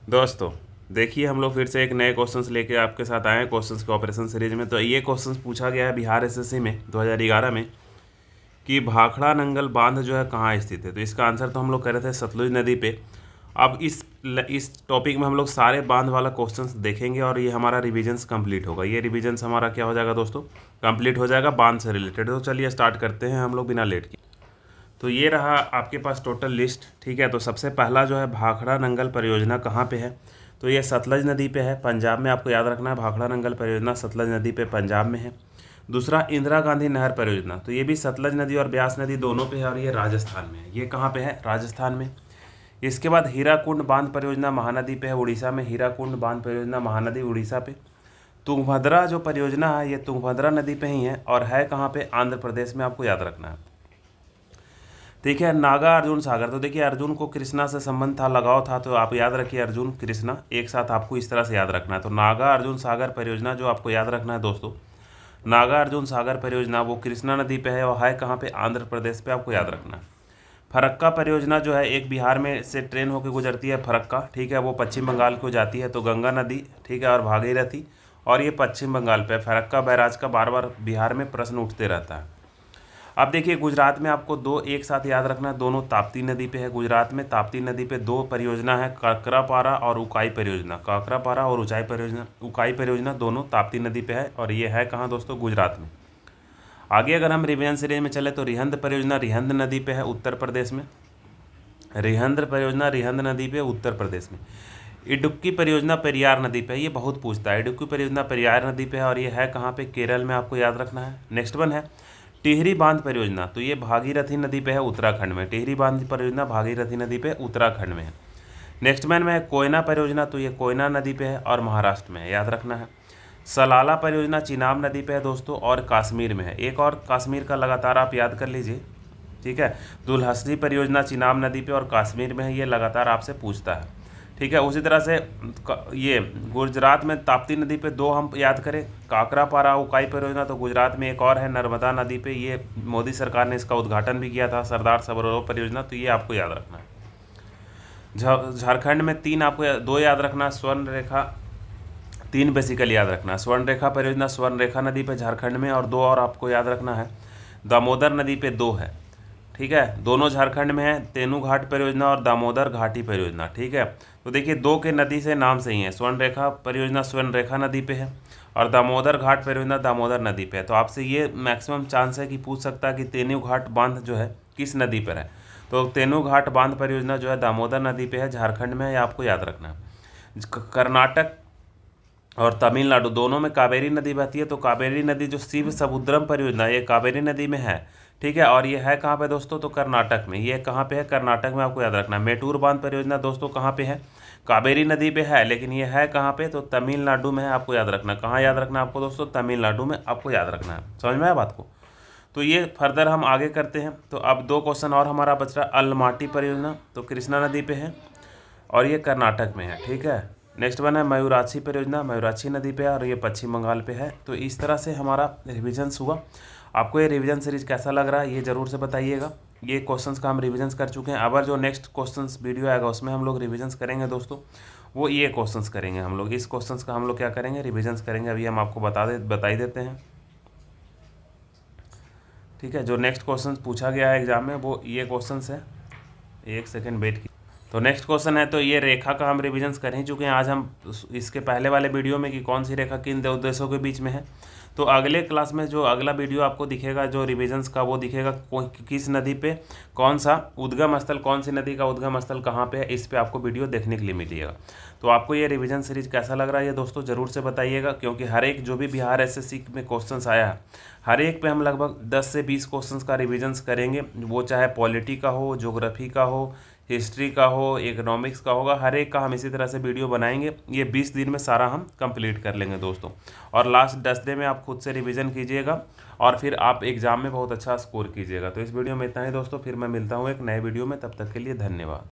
दोस्तों देखिए, हम लोग फिर से एक नए क्वेश्चंस लेके आपके साथ आए हैं क्वेश्चंस के ऑपरेशन सीरीज में। तो ये क्वेश्चंस पूछा गया है बिहार एसएससी में 2011 में कि भाखड़ा नंगल बांध जो है कहाँ स्थित है। तो इसका आंसर तो हम लोग कर रहे थे सतलुज नदी पे। अब इस टॉपिक में हम लोग सारे बांध वाला क्वेश्चंस देखेंगे और ये हमारा रिविजन्स कंप्लीट होगा। ये रिविजन्स हमारा क्या हो जाएगा दोस्तों, कंप्लीट हो जाएगा बांध से रिलेटेड। तो चलिए स्टार्ट करते हैं हम लोग बिना लेट के। तो ये रहा आपके पास टोटल लिस्ट, ठीक है। तो सबसे पहला जो है भाखड़ा नंगल परियोजना कहाँ पे है, तो ये सतलज नदी पे है, पंजाब में। आपको याद रखना है भाखड़ा नंगल परियोजना सतलज नदी पे पंजाब में है। दूसरा इंदिरा गांधी नहर परियोजना, तो ये भी सतलज नदी और ब्यास नदी दोनों पे है और ये राजस्थान में है। ये कहाँ पे है, राजस्थान में। इसके बाद हीराकुंड बांध परियोजना महानदी पे है, उड़ीसा में। हीराकुंड बांध परियोजना महानदी उड़ीसा पे। तुंगभद्रा जो परियोजना है ये तुंगभद्रा नदी पे ही है और है कहाँ पे, आंध्र प्रदेश में। आपको याद रखना है, ठीक है। नागा अर्जुन सागर, तो देखिए अर्जुन को कृष्णा से संबंध था, लगाव था, तो आप याद रखिए अर्जुन कृष्णा एक साथ आपको इस तरह से याद रखना है। तो नागा अर्जुन सागर परियोजना जो आपको याद रखना है दोस्तों, नागा अर्जुन सागर परियोजना वो कृष्णा नदी पे है और है कहाँ पे, आंध्र प्रदेश पे। आपको याद रखना है। फरक्का परियोजना जो है एक बिहार में से ट्रेन होकर गुजरती है फरक्का, ठीक है। वो पश्चिम बंगाल को जाती है, तो गंगा नदी, ठीक है, और भागीरथी, और ये पश्चिम बंगाल पे। फरक्का बैराज का बार बार बिहार में प्रश्न उठते रहता है। अब देखिए गुजरात में आपको दो एक साथ याद रखना है, दोनों ताप्ती नदी पे है। गुजरात में ताप्ती नदी पे दो परियोजना है, काकरापारा और उकाई परियोजना। काकरापारा और उकाई परियोजना दोनों ताप्ती नदी पे है और ये है कहाँ दोस्तों, गुजरात में। आगे अगर हम रिवीजन सीरीज में चले तो रिहंद परियोजना रिहंद नदी पे है, उत्तर प्रदेश में। रिहंद परियोजना रिहंद नदी पे उत्तर प्रदेश में। इडुक्की परियोजना पेरियार नदी पे है, ये बहुत पूछता है। इडुक्की परियोजना पेरियार नदी पे है और ये है कहाँ पे, केरल में। आपको याद रखना है। नेक्स्ट वन है टिहरी बांध परियोजना, तो ये भागीरथी नदी पे है, उत्तराखंड में। टिहरी बांध परियोजना भागीरथी नदी पे उत्तराखंड में है। नेक्स्ट मैन में है कोयना परियोजना, तो ये कोयना नदी पे है और महाराष्ट्र में है, याद रखना है। सलाला परियोजना चिनाब नदी पे है दोस्तों और कश्मीर में है। एक और कश्मीर का लगातार आप याद कर लीजिए, ठीक है। दुलहसरी परियोजना चिनाब नदी पे और कश्मीर में है, ये लगातार आपसे पूछता है, ठीक है। उसी तरह से ये गुजरात में ताप्ती नदी पे दो हम याद करें, काकरापारा उकाई परियोजना, तो गुजरात में एक और है नर्मदा नदी पे। ये मोदी सरकार ने इसका उद्घाटन भी किया था, सरदार सरोवर परियोजना, तो ये आपको याद रखना है। झारखंड में तीन आपको दो याद रखना, स्वर्ण रेखा, तीन बेसिकली याद रखना है। स्वर्ण रेखा परियोजना स्वर्ण रेखा नदी पे झारखंड में, और दो और आपको याद रखना है दामोदर नदी पे दो है, ठीक है। दोनों झारखंड में है, तेनू घाट परियोजना और दामोदर घाटी परियोजना, ठीक है। तो देखिए दो के नदी से नाम सही है, स्वर्ण रेखा परियोजना स्वर्ण रेखा नदी पे है और दामोदर घाट परियोजना दामोदर नदी पे है। तो आपसे ये मैक्सिमम चांस है कि पूछ सकता है कि तेनू घाट बांध जो है किस नदी पर है। तो तेनू घाट बांध परियोजना जो है दामोदर नदी पे है, झारखंड में है, ये आपको याद रखना है। कर्नाटक और तमिलनाडु दोनों में कावेरी नदी बहती है, तो कावेरी नदी जो शिव समुद्रम परियोजना ये कावेरी नदी में है, ठीक है। और ये है कहाँ पे दोस्तों, तो कर्नाटक में। ये कहाँ पे है, कर्नाटक में। आपको याद रखना है। मेटूर बांध परियोजना दोस्तों कहाँ पे है, कावेरी नदी पे है, लेकिन ये है कहाँ पे, तो तमिलनाडु में है। आपको याद रखना, कहाँ याद रखना है आपको दोस्तों, तमिलनाडु में। आपको याद रखना है, समझ में आया बात को। तो ये फर्दर हम आगे करते हैं। तो अब दो क्वेश्चन और हमारा बच रहा है। अलमाटी परियोजना तो कृष्णा नदी पे है और ये कर्नाटक में है, ठीक है। नेक्स्ट वन है मयूराक्षी परियोजना, मयूराक्षी नदी पे है और ये पश्चिम बंगाल पे है। तो इस तरह से हमारा रिविजन्स हुआ। आपको ये रिवीजन सीरीज कैसा लग रहा है ये ज़रूर से बताइएगा। ये क्वेश्चंस का हम रिविजन्स कर चुके हैं। अब जो नेक्स्ट क्वेश्चंस वीडियो आएगा उसमें हम लोग रिविजन्स करेंगे दोस्तों, वो ये क्वेश्चंस करेंगे हम लोग। इस क्वेश्चंस का हम लोग क्या करेंगे, रिविजन्स करेंगे। अभी हम आपको बता ही देते हैं, ठीक है। जो नेक्स्ट क्वेश्चन पूछा गया है एग्जाम में वो ये क्वेश्चन है। एक सेकेंड वेट की। तो नेक्स्ट क्वेश्चन है, तो ये रेखा का हम रिविजन्स कर ही चुके हैं। आज हम इसके पहले वाले वीडियो में कि कौन सी रेखा किन दो उद्देश्यों के बीच में है। तो अगले क्लास में जो अगला वीडियो आपको दिखेगा जो रिविजन्स का, वो दिखेगा किस नदी पे कौन सा उद्गम स्थल, कौन सी नदी का उद्गम स्थल कहाँ पे है, इस पे आपको वीडियो देखने के लिए मिलेगा। तो आपको ये रिवीजन सीरीज कैसा लग रहा है ये दोस्तों ज़रूर से बताइएगा, क्योंकि हर एक जो भी बिहार एसएससी में क्वेश्चंस आया है हर एक पे हम लगभग 10 से 20 क्वेश्चंस का रिवीजन्स करेंगे। वो चाहे पॉलिटी का हो, ज्योग्राफी का हो, हिस्ट्री का हो, इकोनॉमिक्स का होगा, हर एक का हम इसी तरह से वीडियो बनाएंगे। ये 20 दिन में सारा हम कंप्लीट कर लेंगे दोस्तों। और लास्ट 10 डे में आप खुद से रिवीजन कीजिएगा और फिर आप एग्ज़ाम में बहुत अच्छा स्कोर कीजिएगा। तो इस वीडियो में इतना ही दोस्तों, फिर मैं मिलता हूँ एक नए वीडियो में, तब तक के लिए धन्यवाद।